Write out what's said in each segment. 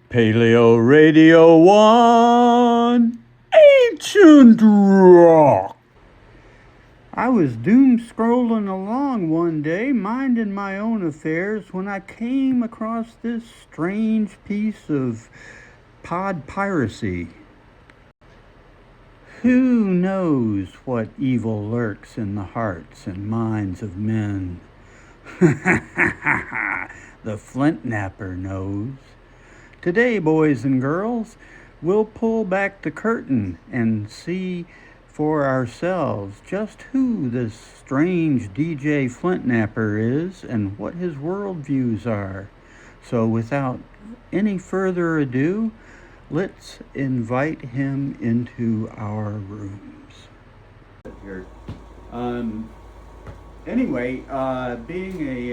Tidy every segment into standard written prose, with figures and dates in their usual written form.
Paleo Radio 1 Ancient Rock. I was doom scrolling along one day, minding my own affairs, when I came across this strange piece of pod piracy. Who knows what evil lurks in the hearts and minds of men? The Flintnapper knows. Today, boys and girls, we'll pull back the curtain and see for ourselves just who this strange DJ Flintnapper is and what his worldviews are. So without any further ado, let's invite him into our rooms. Here. Anyway, being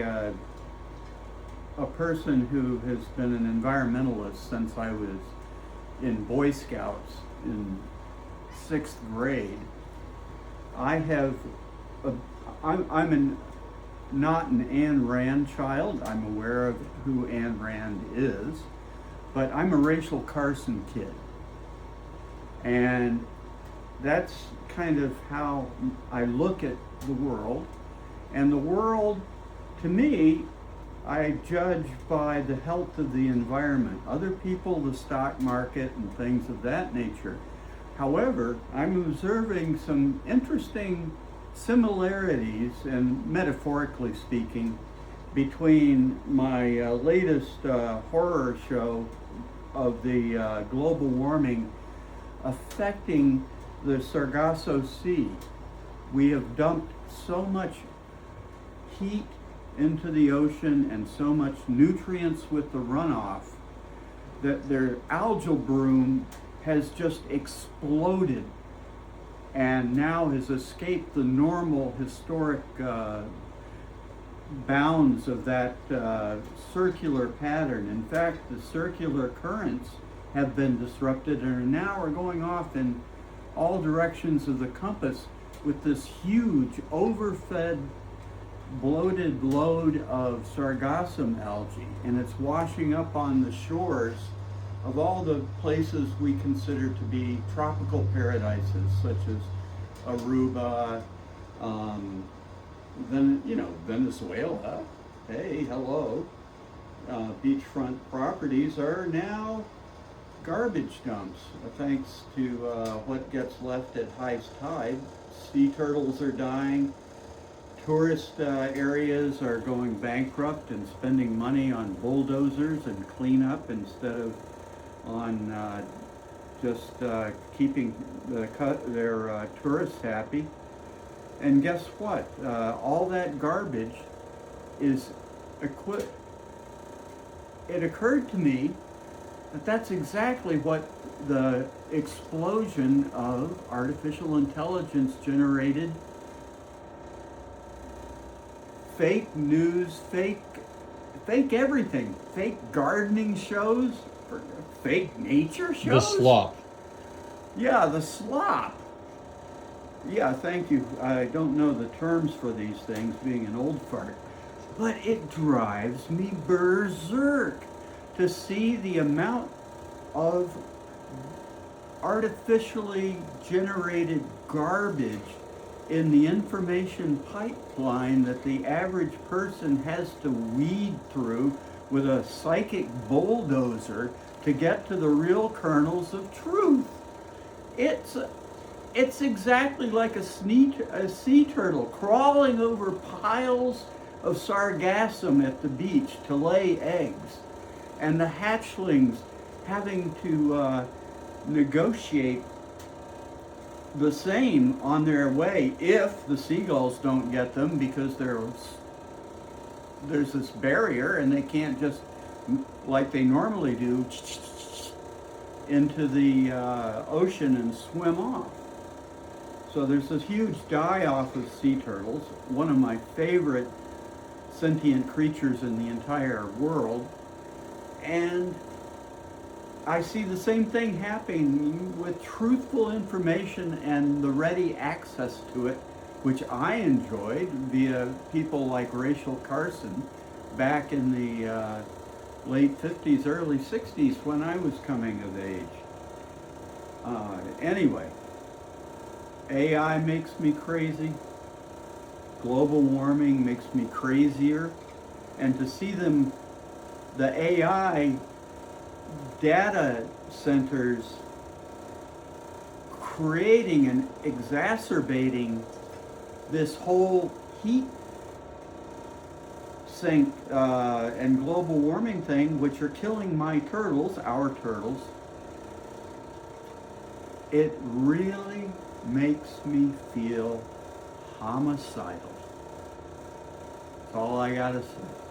a person who has been an environmentalist since I was in Boy Scouts in 6th grade, I'm not an Ayn Rand child. I'm aware of who Ayn Rand is, but I'm a Rachel Carson kid. And that's kind of how I look at the world. And the world, to me, I judge by the health of the environment. Other people, the stock market and things of that nature. However, I'm observing some interesting similarities, and metaphorically speaking, between my latest horror show of the global warming affecting the Sargasso Sea. We have dumped so much heat into the ocean and so much nutrients with the runoff that their algal bloom has just exploded and now has escaped the normal historic bounds of that circular pattern. In fact, the circular currents have been disrupted and now are going off in all directions of the compass with this huge overfed bloated load of sargassum algae, and it's washing up on the shores of all the places we consider to be tropical paradises, such as Aruba, Venezuela. Hey, hello. Beachfront properties are now garbage dumps, thanks to what gets left at high tide. Sea turtles are dying. Tourist areas are going bankrupt and spending money on bulldozers and cleanup instead of on just keeping their tourists happy. And guess what? All that garbage is it occurred to me that that's exactly what the explosion of artificial intelligence generated fake news, fake everything, fake gardening shows, fake nature shows. The Slop. Yeah, the Slop. Yeah, thank you. I don't know the terms for these things, being an old fart, but it drives me berserk to see the amount of artificially generated garbage in the information pipeline that the average person has to weed through with a psychic bulldozer to get to the real kernels of truth. It's exactly like a sea turtle crawling over piles of sargassum at the beach to lay eggs, and the hatchlings having to negotiate the same on their way if the seagulls don't get them, because there's this barrier and they can't just, like they normally do, into the ocean and swim off. So there's this huge die-off of sea turtles, one of my favorite sentient creatures in the entire world, and I see the same thing happening with truthful information and the ready access to it, which I enjoyed via people like Rachel Carson back in the late 50s, early 60s when I was coming of age. Anyway, AI makes me crazy. Global warming makes me crazier. And to see them, the AI data centers creating and exacerbating this whole heat sink and global warming thing, which are killing my turtles, our turtles, it really makes me feel homicidal. That's all I gotta say.